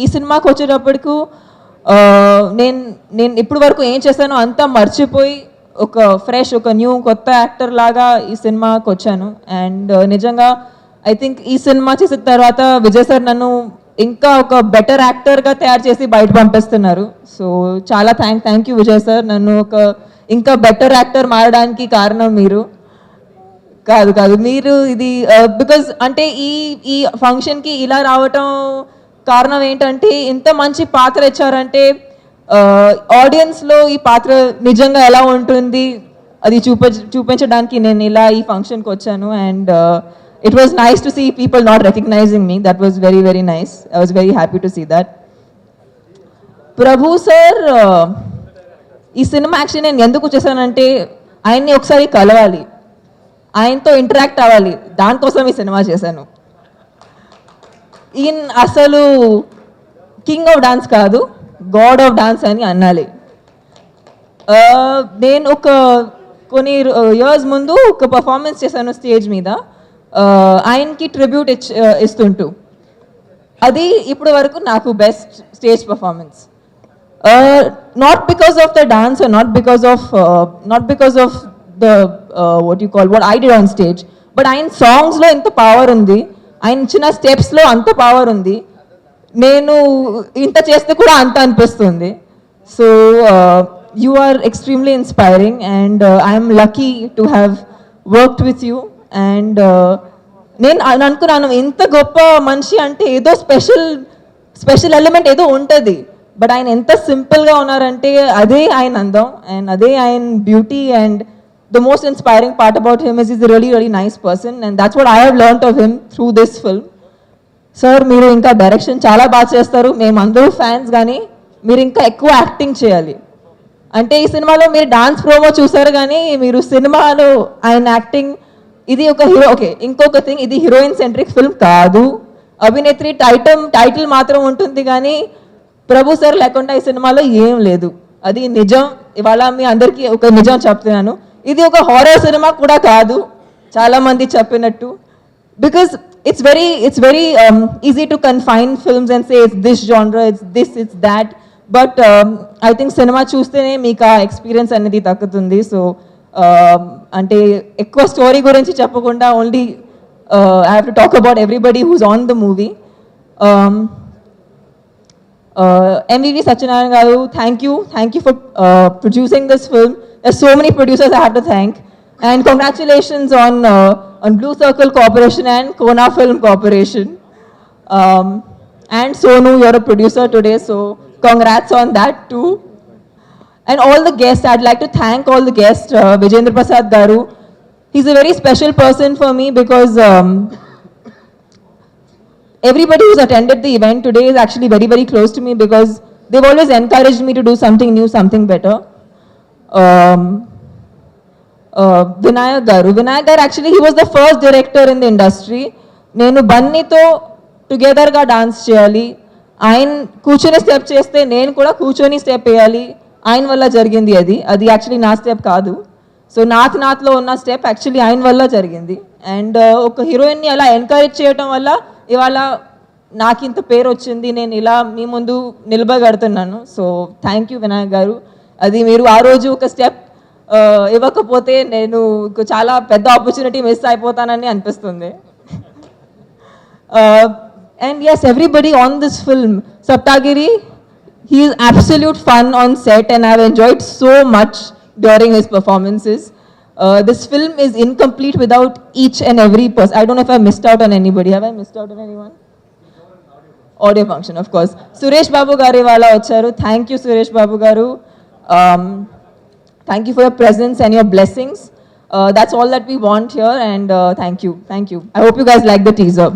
ఈ సినిమాకి వచ్చేటప్పటికు నేను నేను ఇప్పటి వరకు ఏం చేశానో అంతా మర్చిపోయి ఒక ఫ్రెష్ ఒక న్యూ కొత్త యాక్టర్ లాగా ఈ సినిమాకి వచ్చాను. అండ్ నిజంగా ఐ థింక్ ఈ సినిమా చేసిన తర్వాత విజయ్ సార్ నన్ను ఇంకా ఒక బెటర్ యాక్టర్గా తయారు చేసి బయట పంపిస్తున్నారు. సో చాలా థ్యాంక్ యూ విజయ్ సార్, నన్ను ఒక ఇంకా బెటర్ యాక్టర్ మారడానికి కారణం మీరు కాదు మీరు. ఇది బికాజ్ అంటే ఈ ఈ ఫంక్షన్కి ఇలా రావటం కారణం ఏంటంటే ఇంత మంచి పాత్ర ఇచ్చారంటే ఆడియన్స్లో ఈ పాత్ర నిజంగా ఎలా ఉంటుంది అది చూపించడానికి నేను ఇలా ఈ ఫంక్షన్కి వచ్చాను. And it was nice to see people not recognizing me. That was very very nice. I was very happy to see that. Prabhu sir ఈ సినిమా యాక్చువల్లీ నేను ఎందుకు చేశానంటే ఆయన్ని ఒకసారి కలవాలి, ఆయనతో ఇంటరాక్ట్ అవ్వాలి, దానికోసం ఈ సినిమా చేశాను. ఈయన అసలు కింగ్ ఆఫ్ డాన్స్ కాదు, గాడ్ ఆఫ్ డాన్స్ అని అనాలి. నేను ఒక కొన్ని ఇయర్స్ ముందు ఒక పర్ఫార్మెన్స్ చేశాను స్టేజ్ మీద, ఆయనకి ట్రిబ్యూట్ ఇస్తుంటూ. అది ఇప్పటి వరకు నాకు best stage performance. Not because of the dance, not because of the what I did on stage, but ఆయన సాంగ్స్లో ఎంత పవర్ ఉంది, ఆయన ఇచ్చిన స్టెప్స్లో అంత పవర్ ఉంది, నేను ఇంత చేస్తే కూడా అంత అనిపిస్తుంది. So you are extremely inspiring and I'm lucky to have worked with you. And నేను అనుకున్నాను ఇంత గొప్ప మనిషి అంటే ఏదో స్పెషల్ ఎలిమెంట్ ఏదో ఉంటుంది, బట్ ఆయన ఎంత సింపుల్గా ఉన్నారంటే అదే ఆయన అందం అండ్ అదే ఆయన beauty. And the most inspiring part about him is he's a really really nice person, and that's what I have learnt of him through this film. Sir, మీరు ఇంకా డైరెక్షన్ చాలా బాగా చేస్తారు, మేమందరూ ఫ్యాన్స్, కానీ మీరు ఇంకా ఎక్కువ యాక్టింగ్ చేయాలి. అంటే ఈ సినిమాలో మీరు డాన్స్ ప్రోమో చూసారు, కానీ మీరు సినిమాలో ఆయన యాక్టింగ్, ఇది ఒక హీరో. ఓకే, ఇంకొక థింగ్, ఇది హీరోయిన్ సెంట్రిక్ ఫిల్మ్ కాదు, అభినేత్రి టైటిల్ మాత్రం ఉంటుంది, కానీ ప్రభు సార్ లేకుండా ఈ సినిమాలో ఏం లేదు. అది నిజం. ఇవాళ మీ అందరికీ ఒక నిజం చెప్తున్నాను, ఇది ఒక హారర్ సినిమా కూడా కాదు చాలా మంది చెప్పినట్టు. Because it's very easy to confine films and say it's this genre, it's this, it's that. But I think cinema చూస్తేనే మీకు ఆ ఎక్స్పీరియన్స్ అనేది దక్కుతుంది. సో అంటే ఎక్కువ స్టోరీ గురించి చెప్పకుండా only I have to talk about everybody who's on the movie. MVV Satyanarayana garu, thank you for producing this film. There's so many producers I have to thank, and congratulations on Blue Circle Corporation and Kona Film Corporation. And Sonu, you're a producer today, so congrats on that too. And all the guests, I'd like to thank all the guests. Vijayendra Prasad garu, he's a very special person for me because everybody who's attended the event today is actually very very close to me because they've always encouraged me to do something new, something better. Vinayak garu, actually he was the first director in the industry. నేను బన్నీతో టుగెదర్గా dance చేయాలి, ఆయన కూర్చొని step చేస్తే నేను కూడా కూర్చొని step వేయాలి, ఆయన వల్ల జరిగింది. అది యాక్చువల్లీ నా స్టెప్ కాదు. సో నాథ్లో ఉన్న స్టెప్ యాక్చువల్లీ ఆయన వల్ల జరిగింది. అండ్ ఒక హీరోయిన్ని అలా ఎంకరేజ్ చేయటం వల్ల ఇవాళ నాకు ఇంత పేరు వచ్చింది, నేను ఇలా మీ ముందు నిలబడగడుతున్నాను. సో థ్యాంక్ యూ వినాయక్ గారు. అది మీరు ఆ రోజు ఒక స్టెప్ ఇవ్వకపోతే నేను చాలా పెద్ద ఆపర్చునిటీ మిస్ అయిపోతానని అనిపిస్తుంది. And yes, everybody on this film, Saptagiri, he is absolute fun on set and I have enjoyed so much during his performances. This film is incomplete without each and every person. I don't know if I missed out on anybody. Have I missed out on anyone? Audio function, of course. Suresh Babu garu wala vacharu. Thank you, Suresh Babu garu. Thank you for your presence and your blessings. That's all that we want here, and thank you. I hope you guys like the teaser.